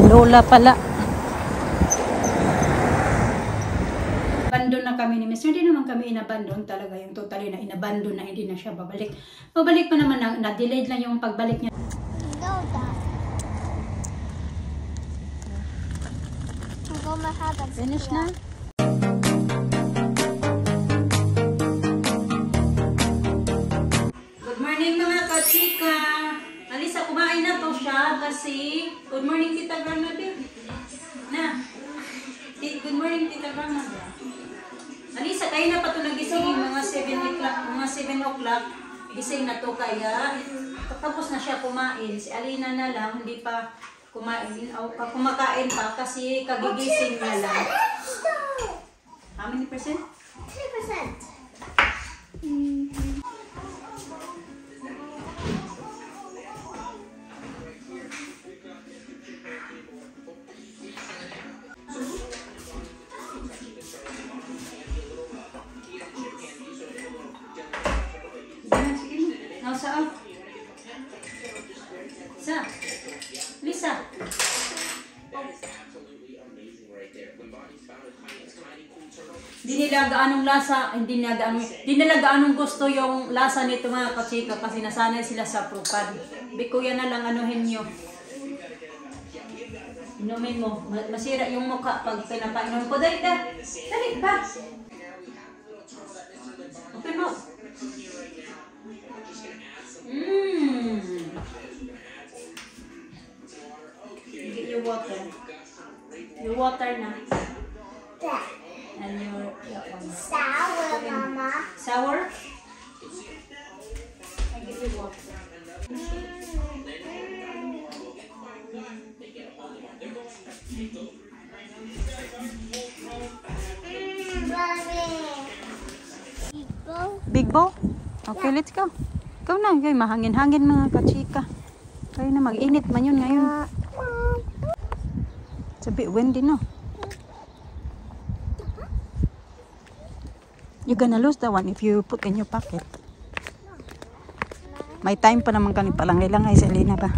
lola pala. Abandon na kami ni Mr. Hindi naman kami inabandon talaga, yung totally na inabandon na, hindi na siya babalik. Pabalik pa naman, na-delayed lang yung pagbalik niya. Finish na? Good morning mga kachika! Alisa, kumain na to siya kasi good morning Tita Grandma din. Na. Good morning Tita Grandma. Alisa, kayo na pa ito nagising mga 7 o'clock. Gising na to kaya. Tapos na siya kumain. Si Alina na lang, hindi pa kumakain pa kasi kagigising na lang. How many percent? 2%. Lisa. Hindi nila gaanong gusto yung lasa nito mga kachika kasi nasanay sila sa propad. Bikuya na lang anuhin nyo. Inumin mo. Masira yung mukha pag pinapainom ko. Dali ka. Dali ka. Open mo. Get your water. Your water na. And your sour, Mama. Sour? I give you water. Big bowl? Okay, let's go. Ikaw na, kayo mahangin-hangin mga kachika. Kayo na mag-init man yun ngayon. It's a bit windy, no? You're gonna lose that one if you put in your pocket. May time pa naman kami palangay-langay sa Elena ba?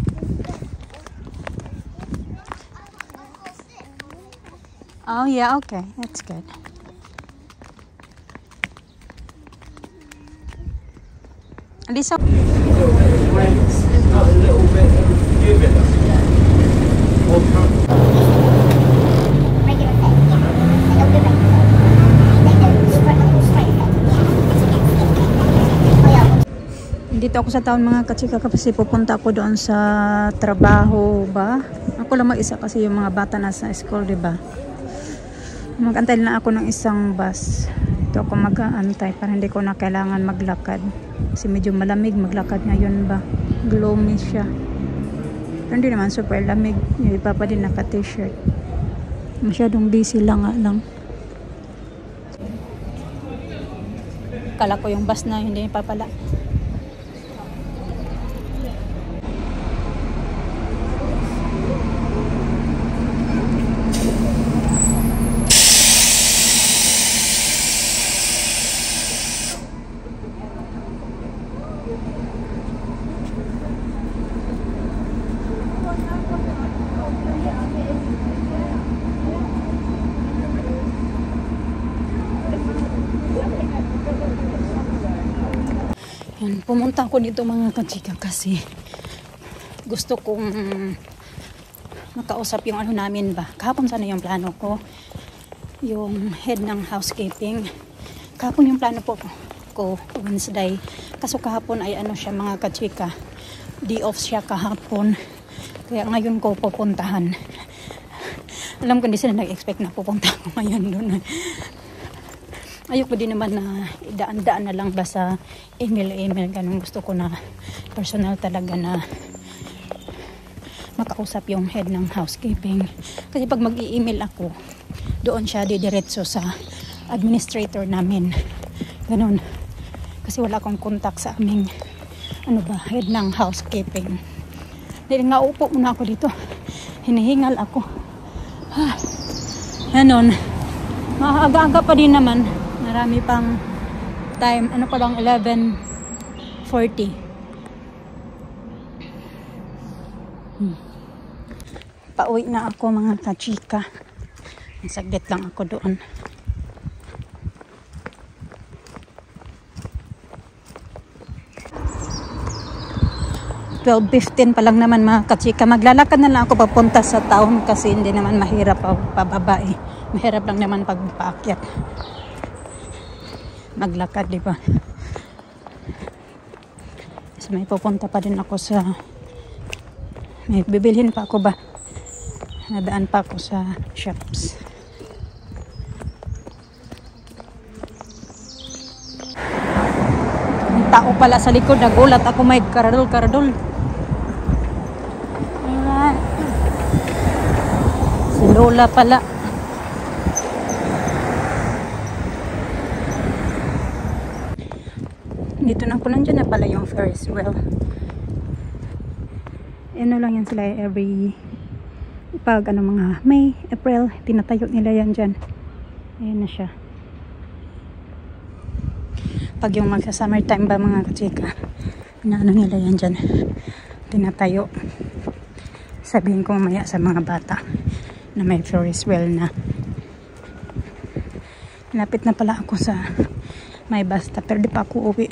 Oh yeah, okay. That's good. Lisa. Dito ako sa town mga kachika kasi pupunta ako doon sa trabaho ba. Ako lang mag-isa kasi yung mga bata nasa school, diba? Mag-antay na ako ng isang bus. Ito ako mag-aantay para hindi ko na kailangan maglakad. Kasi medyo malamig maglakad ngayon ba. Gloomy siya. Pero hindi naman super lamig. Yung iba pa din naka-t-shirt. Masyadong busy lang nga lang. Kala ko yung bus na hindi pa pala. Yan, pumunta ako dito mga kachika kasi gusto kong makausap yung ano namin ba. Kahapon sana yung plano ko, yung head ng housekeeping. Kahapon yung plano ko Wednesday. Kaso kahapon ay ano siya mga kachika, day off siya kahapon. Kaya ngayon ko pupuntahan. Alam ko hindi sila nag-expect na pupunta ako ngayon doon. Ayoko din naman na idaan-daan na lang ba sa email. Ganun gusto ko na personal talaga na makausap yung head ng housekeeping. Kasi pag mag-i-email ako, doon siya didiretso sa administrator namin. Ganun. Kasi wala akong contact sa aming head ng housekeeping. Dahil nga upo muna ako dito. Hinihingal ako. Ganun. Maaga-aga pa din naman. Marami pang time. Ano pa lang 11:40. Pauwi na ako mga kachika. Saglit lang ako doon. 12:15 pa lang naman mga kachika. Maglalakad na lang ako papunta sa town kasi hindi naman mahirap pababa eh. Mahirap lang naman pagpaakyat. Maglakad, di ba? So may pupunta pa din ako sa, may bibilhin pa ako ba? Nadaan pa ako sa shops. May tao pala sa likod. Nagulat ako, may karadol. Si Lola pala. Dito na ako, nandiyan na pala yung Ferris wheel. Ano lang yan sila every pag mga May, April, tinatayo nila yan dyan. Ayan na siya. Pag yung magsa summertime ba mga kachika, ano nila yan dyan, tinatayo. Sabihin ko mamaya sa mga bata na may Ferris wheel na. Lapit na pala ako sa may basta, pero di pa ako uwi.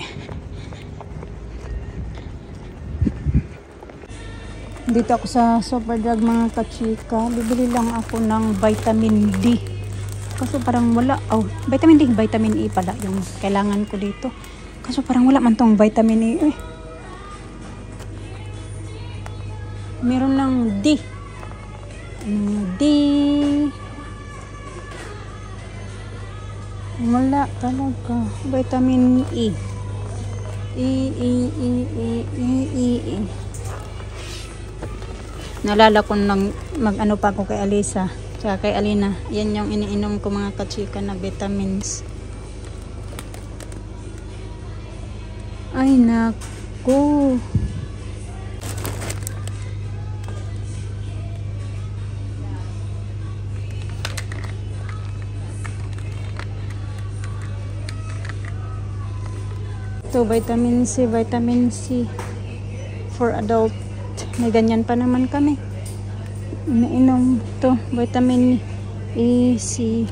Dito ako sa Superdrug mga kachika. Bibili lang ako ng vitamin D. Kaso parang wala. Oh, vitamin D, vitamin E pala yung kailangan ko dito. Kaso parang wala man tong vitamin E. Eh. Meron lang D. D. Wala talaga. Vitamin E. E. Nalala ko nang mag-ano pa ako kay Alisa. Tsaka kay Alina. Yan yung iniinom ko mga kachika na vitamins. Ay, naku. Ito, vitamin C for adult. May ganyan pa naman kami. Iniinom to, vitamin E, C.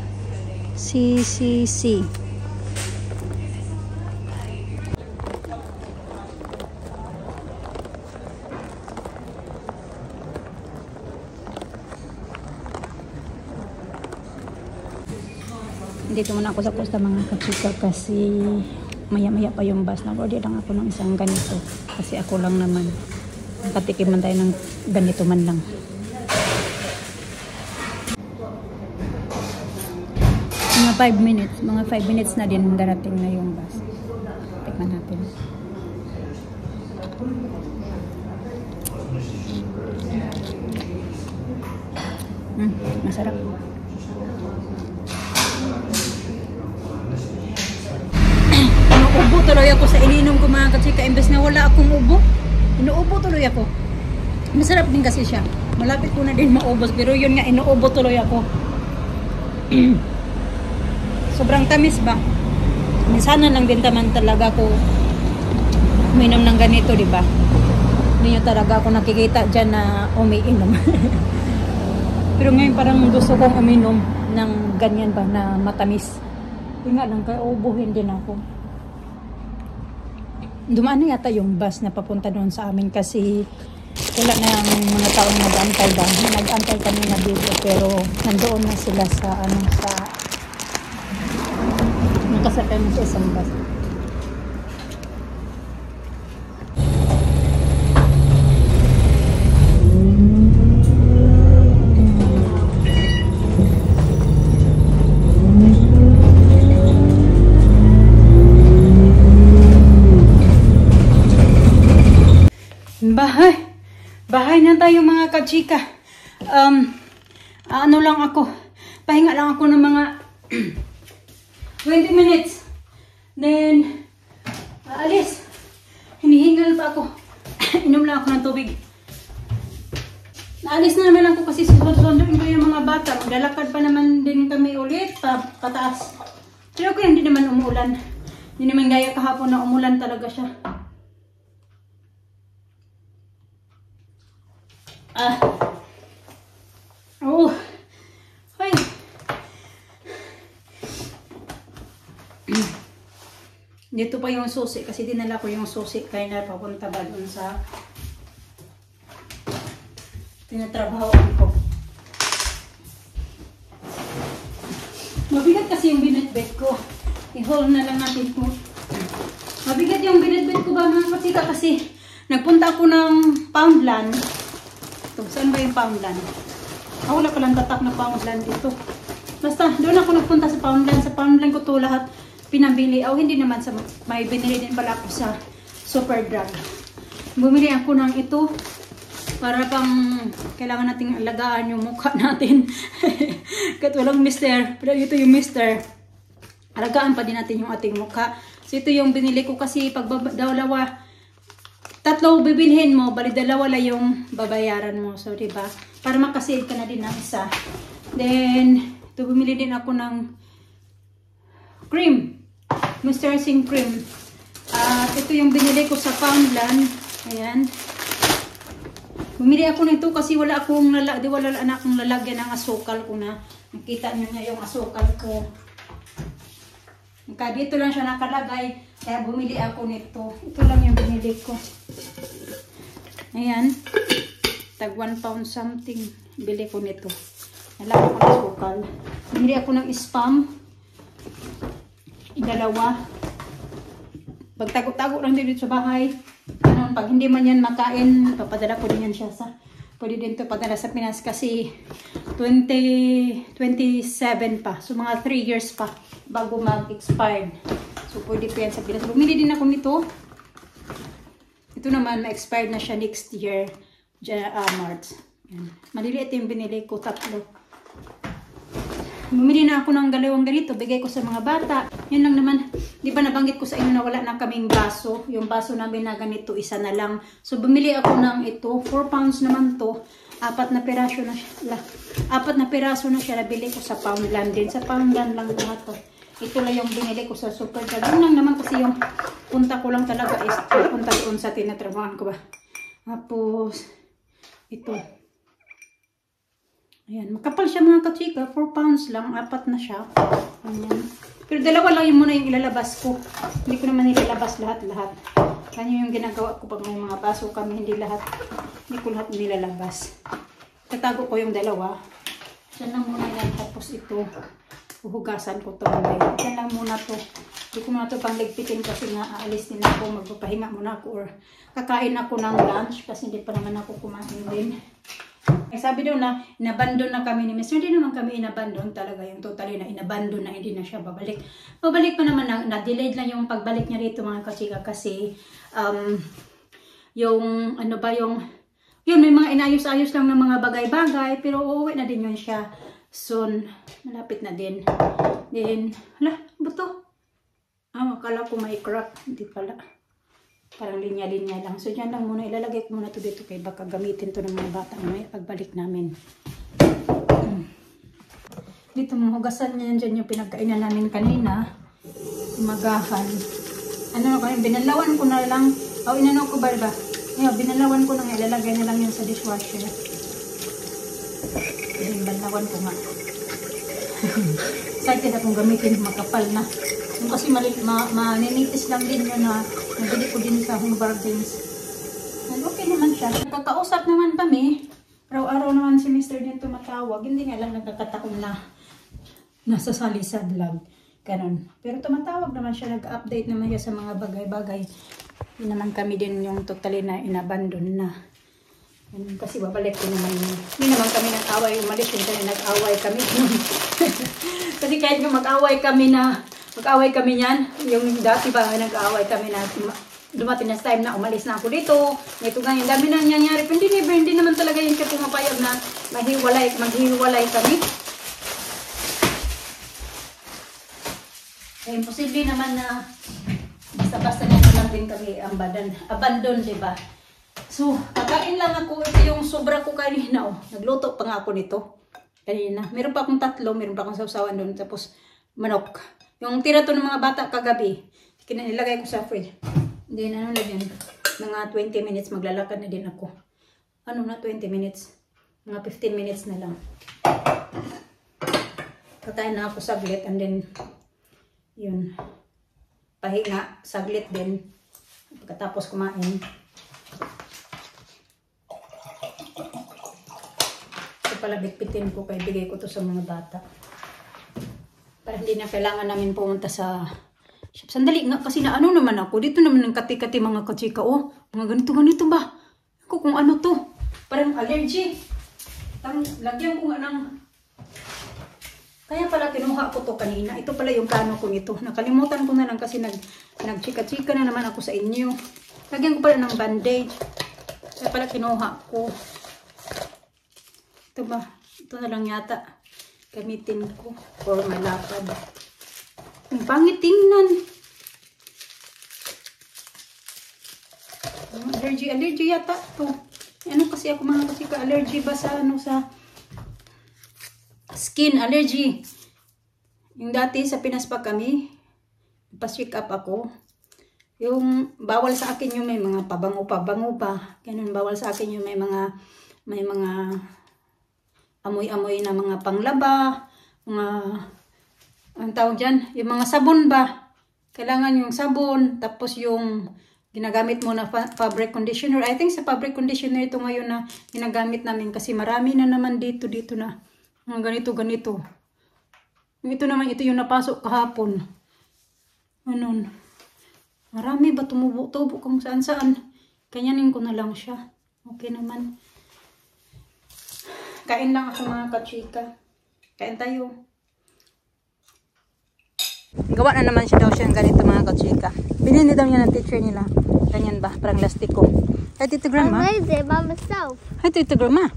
Dito muna ako sa Costa mga kachika kasi maya-maya pa yung bus. Nag-order lang ako ng isang ganito kasi ako lang naman. Patikim man tayo ng ganito man lang. Mga 5 minutes na din darating na yung bus. Tikman natin. Masarap. Inuubo tuloy ako sa ininom ko mga kachika. Imbes na wala akong ubo, inuubo tuloy ako. Masarap din kasi siya. Malapit ko na din maubos. Pero yun nga, inuubo tuloy ako. Sobrang tamis ba? Minsanan lang din taman talaga ko uminom ng ganito, di ba? Hindi nyo talaga ako nakikita dyan na umiinom. Pero ngayon parang gusto kong uminom ng ganyan ba na matamis. Yung nga lang, kaya ubuhin din ako. Dumaan na yata yung bus na papunta doon sa amin kasi wala na yung mga taong nag-antay ba. Nag-antay kami na dito pero nandoon na sila sa nakasakay mo sa isang bus. Bahay na tayo mga kachika. Ano lang ako, pahinga lang ako ng mga 20 minutes. Then, aalis. Hinihingal pa ako. Inom lang ako ng tubig. Naalis na naman ako kasi susunduin ko yung mga bata. Maglalakad pa naman din kami ulit pataas. Pero kaya hindi naman umuulan. Hindi naman gaya kahapon na umulan talaga siya. Dito pa yung susi kasi dinala ko yung susi kaya na papunta ba dun sa tinatrabahoan ko. Mabigat kasi yung binitbit ko. I-haul na lang natin po. Mabigat yung binitbit ko ba mga katika kasi nagpunta ako ng Poundland. Ito, saan ba yung Poundland? Wala palang tatak na Poundland dito. Basta doon ako nagpunta sa Poundland. Sa Poundland ko to lahat pinabili. Hindi naman sa may binili din pala ako sa Superdrug. Bumili ako ng ito para pang kailangan nating alagaan yung mukha natin. Kahit walang mister, pero ito yung mister. Alagaan pa din natin yung ating mukha. So ito yung binili ko kasi pag dalawa, tatlo bibilhin mo, bali dalawa lang yung babayaran mo. So diba? Para makasave ka na din ng isa. Then ito bumili din ako ng cream. Moisturizing cream. At ito yung binili ko sa Poundland. Ayan. Bumili ako nito kasi wala akong lalagyan ng asukal ko na. Nakita nyo niya yung asukal ko. Dito lang siya nakalagay. Kaya bumili ako nito. Ito lang yung binili ko. Ayan. Tag 1 pound something. Bili ko nito. Nalagyan ko ng asukal. Bumili ako ng spam. Dalawa. Pagtago-tago lang din dito sa bahay. Pag hindi man yan makain, papadala ko din yan siya sa, pwede din ito padala sa Pinas kasi 27 pa. So mga 3 years pa bago mag-expired. So pwede po yan sa Pinas. Bumili din ako nito. Ito naman, ma-expired na siya next year. March. Yan. Maliliit yung binili ko, 3. Bumili na ako ng galawang ganito, bigay ko sa mga bata. Yun lang naman, di ba nabanggit ko sa inyo na wala na kaming baso. Yung baso namin na ganito, isa na lang. So bumili ako ng ito, 4 pounds naman to. 4 na piraso na siya. 4 na piraso na siya, nabili ko sa Poundland din. Sa Poundland lang lahat to. Ito lang yung binili ko sa Superdrug. Yun lang naman kasi yung punta ko lang talaga is punta doon sa tinatrabahan ko ba. Tapos, ito. Ayan, makapal siya mga kachika. 4 pounds lang, 4 na siya. Ayan. Pero dalawa lang yung muna yung ilalabas ko. Hindi ko naman ilalabas lahat-lahat. Ganyan yung ginagawa ko pag may mga baso kami. Hindi ko lahat nilalabas. Tatago ko yung dalawa. Yan lang muna yan. Tapos ito, uhugasan ko ito. Yan lang muna to. Hindi ko muna ito pang ligpitin kasi nga aalis din ako. Magpapahinga muna ako or kakain ako ng lunch kasi hindi pa naman ako kumain din. Ay sabi daw na inabandon na kami ni Mr. Hindi naman kami inabandon talaga yung totally na inabandon na hindi na siya babalik. Babalik pa naman na-delayed lang yung pagbalik niya rito mga kachika kasi yung ano ba yung may mga inayos-ayos lang ng mga bagay-bagay pero uuwi na din yun siya soon. Malapit na din. Then, hala, buto. Akala ko may crack. Hindi pala. Parang linya-linya lang. So, dyan lang muna. Ilalagay ko muna ito dito kay baka gamitin to ng mga bata may pagbalik namin. Dito mga hugasan niya dyan yung pinagkainan namin kanina. Umagahan. Ano na kayo? Binalawan ko na lang. Inano ko ba? Binalawan ko na nga. Ilalagay na lang yun sa dishwasher. Binalawan ko nga. Excited akong gamitin. Makapal na. Yung kasi maninitis lang din yun na nabili ko din sa Home Bargains. And okay naman siya. Nakakausap naman kami. Araw-araw naman si Mr. din tumatawag. Hindi nga lang nagkakataon na nasasali sa vlog. Ganon. Pero tumatawag naman siya. Nag-update naman siya sa mga bagay-bagay. Hindi naman kami din yung totally na inabandon na. Kasi babalik ko naman yun. Hindi naman kami nag-away. Umalis din kami nag-away kami. Kasi kahit yung mag-away kami niyan, yung dati ba nag-aaway kami na dumating na time na umalis na ako dito. Ito nga yung dami na nangyayari. Pero hindi naman talaga yung siya pumapayag na maghiwalay kami. Eh, imposible naman na basta-basta na lang din kami ang abandon, diba? So, kakain lang ako. Ito yung sobra ko kanina. Nagluto pa nga ako nito. Kanina. Meron pa akong 3. Meron pa akong sausawan doon. Tapos, manok. Yung tira to ng mga bata kagabi, kinilagay ko sa fridge. Then ano na din, mga 20 minutes maglalakad na din ako. Ano na 20 minutes? Mga 15 minutes na lang. Kakain na ako saglit and then, yun. pahinga, saglit din. Pagkatapos kumain. Ito pala bitbitin ko kaya bigay ko to sa mga bata. Para hindi na kailangan namin pumunta sa shop. Sandali nga kasi na ano naman ako. Dito naman ng kati-kati mga kachika. Oh, mga ganito ba? Ako kung ano to. Parang allergy. Lagyan ko nga ng... Kaya pala kinuha ko to kanina. Ito pala yung plano ko ito. Nakalimutan ko na lang kasi nagchika-chika na naman ako sa inyo. Lagyan ko pala ng bandage. Kaya pala kinuha ko. Ito ba? Ito na lang yata. Gamitin ko for my lapad. Ang pangit tingnan. Allergy yata to. Ano kasi ako mga kasi ka-allergy ba sa ano sa skin allergy. Yung dati sa Pinas pa kami, pa-check up ako. Yung bawal sa akin yung may mga pabango-pabango pa. Ganun bawal sa akin yung may mga amoy-amoy na mga panglaba, mga, ang tawag dyan, yung mga sabon ba? Kailangan yung sabon, tapos yung ginagamit mo na fabric conditioner. I think sa fabric conditioner ito ngayon na ginagamit namin kasi marami na naman dito na mga ganito. Ito naman, ito yung napasok kahapon. Ganun. Marami ba tumubo-tubo kung saan-saan. Kanyanin ko na lang siya. Okay naman. Kain lang ako mga kachika. Kain tayo. Gawa na naman siya daw siyang ganito mga kachika. Binili daw niya ng teacher nila. Ganyan ba? Parang lastiko. Hi, Tito Grandma. I made it by myself. Hi, Tito Grandma.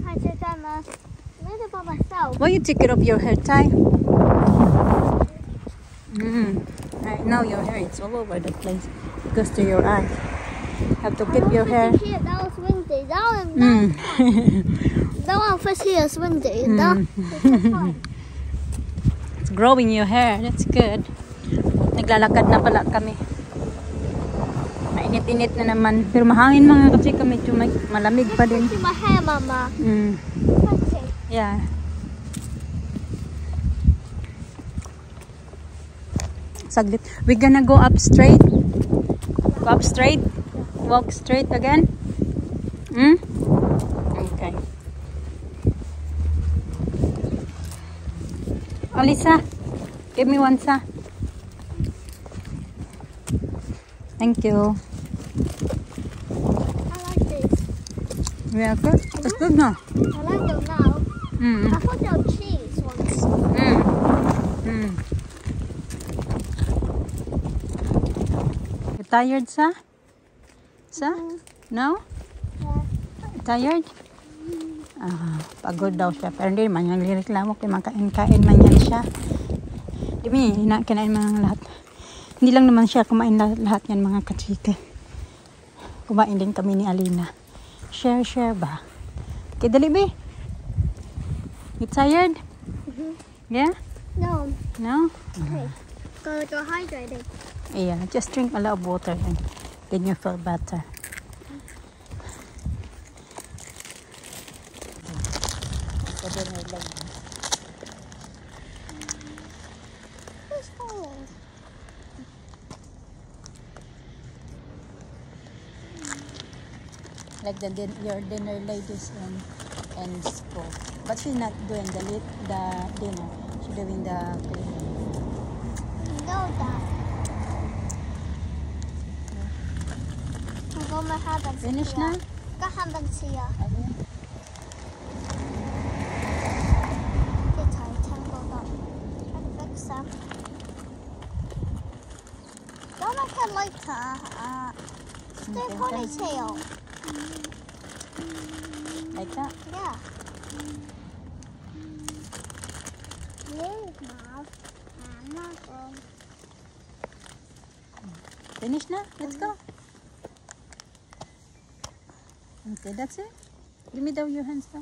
Hi, Grandma. I made it by myself. Why you take it off your hair tie? Right now your hair is all over the place. Goes to your eye. Have to keep your hair. That was windy. That one first here is windy. It's growing your hair. That's good. Naglalakad na pala kami. Mainit-init na naman. Pero mahangin mga kasi kami. Malamig pa din. My hair, Mama. Yeah. Saglit. We're gonna go up straight. Go up straight. Walk straight again. Okay. Alisa, give me one sa. Thank you. I like this. Yeah, good. It's good now. I like them now. I thought they were cheese ones. You tired, sa? Sa? No? Yeah. Tired? Pagod daw siya. Pero hindi man yung lireklamo kaya makain-kain man yan siya. Di ba niya, kinain man lahat. Hindi lang naman siya kumain lahat yan mga kachika. Kumain din kami ni Alina. Share ba? Okay, dali ba? You tired? Yeah? No. No? Okay. Go hydrated. Yeah, just drink a lot of water and then you feel better. Who's falling? Like your dinner ladies in school. But she's not doing the dinner. She's doing the cleaning. No, Dad. I'm going to have them. Finish na? Go have them see ya. Okay. Get tired, tangled up. Try to fix them. Don't make it like their ponytail. Like that? Yeah. Please, Mom. I'm not going. Finish na? Let's go. Okay, that's it. Give me your hands now.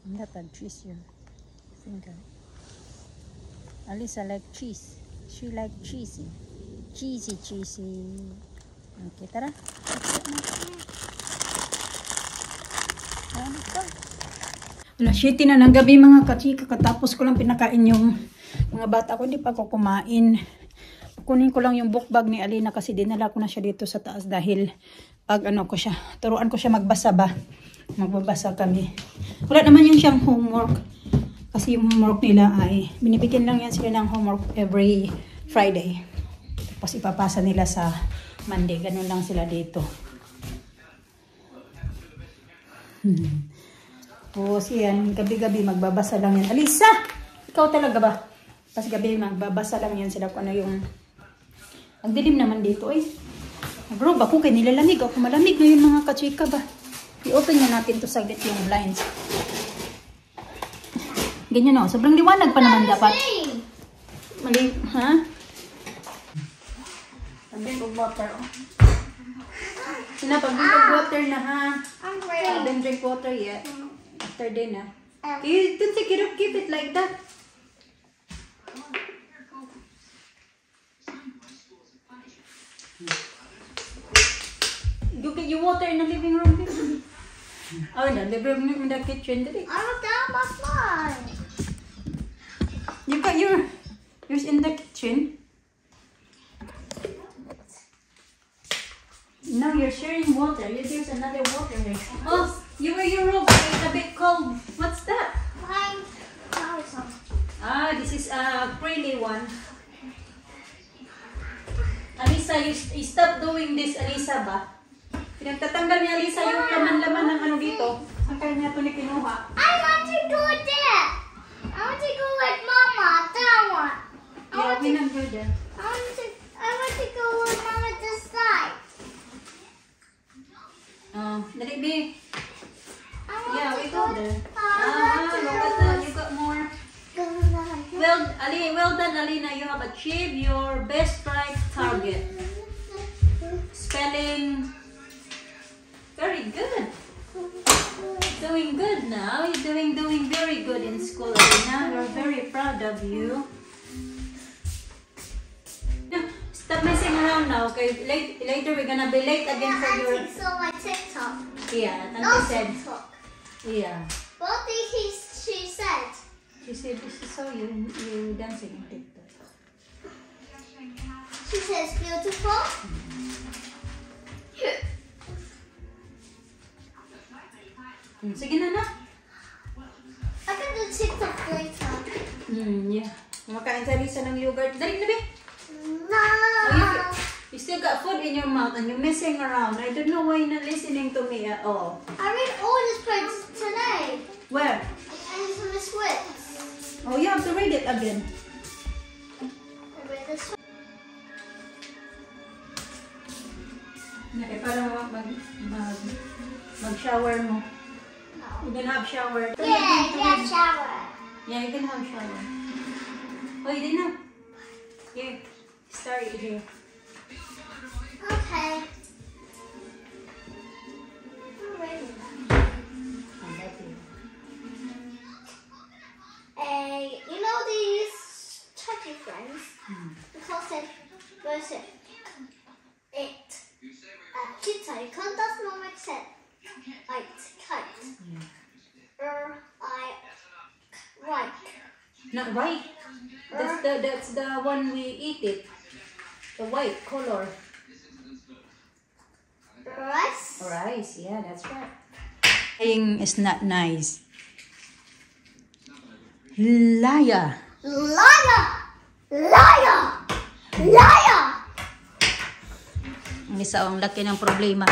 Not a cheese your finger. Alisa like cheese. She like cheesy. Cheesy. Okay, tara. Let's go na. Alas 7 na ng gabi mga kachika. Katapos ko lang pinakain yung mga bata ko. Hindi pa ako kumain. Kunin ko lang yung book bag ni Alina kasi dinala ko na siya dito sa taas dahil pag ano ko siya, turuan ko siya magbasa ba. Magbabasa kami. Wala naman yun siyang homework. Kasi yung homework nila ay, binibigyan lang yan sila ng homework every Friday. Tapos ipapasa nila sa Monday. Ganun lang sila dito. Tapos yan, gabi-gabi magbabasa lang yan. Alisa! Ikaw talaga ba? Tapos gabi magbabasa lang yan sila kung ano yung... Ang dilim naman dito eh. Nag-robe ako kay nilalamig. Ako malamig na yung mga kachika ba. I-open na natin to saglit yung blinds. Ganyan o. Sobrang liwanag pa naman dapat. Mali, ha? Pag-drink of water o. Sina, pag-drink of water na ha. Don't drink water yet. After dinner. You don't take it up, keep it like that. You get your water in the living room. Oh, in the living room, in the kitchen. I'm down my slide. You got yours in the kitchen. Now you're sharing water. There's another water here. Oh, you wear your robe. It's a bit cold. What's that? Fine. Now it's on. Ah, this is a frilly one. Alisa, you stop doing this, Alisa ba? Pinagtatanggal ni Alisa yung laman-laman ng ano dito. Ang kaya niya ito ni kinuha. I want to go there. I want to go like Mama. That one. Yeah, we not go there. I want to go with Mama this side. Dali, be. I want Yeah, to we go there. I want to Look go at that. You got more. there. Well done, Alina. You have achieved your best strike target. Spelling. Very good. Doing good now. You're doing very good in school, Alina. We're very proud of you. Stop messing around now, okay? Later we're gonna be late again for your... Auntie saw my TikTok. Yeah, No Auntie said... TikTok. Yeah. What did she said? She said she saw you dancing in TikTok. She says beautiful. Sige na. I can do TikTok later. Yeah. Kumakain sa Lisa ng yogurt. Dali na, be. No. You still got food in your mouth and you're messing around. I don't know why you're not listening to me at all. I read all these poems today. Where? And from the Swiss. Oh, you have to read it again. I read this one. Okay, para mag-shower mo. No. You can have shower. Yeah, shower. Yeah, you can have shower. Oh, you didn't have? Here. Start it here. Okay. I'm ready now. You know these turkey friends? Because it was it. Pizza, you can't that's not make sense. Like kite. Right. Not right. That's the one we eat it. The white color. Rice. Rice, yeah, that's right. Saying is not nice. Liar. Liar! Liar! Liar! Ang isa ang laki ng problema.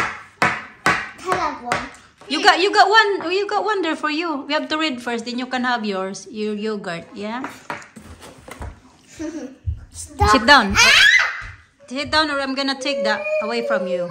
Can I have one? You got one there for you. We have to read first, then you can have yours, your yogurt, yeah? Stop. Sit down. Sit down or I'm gonna take that away from you.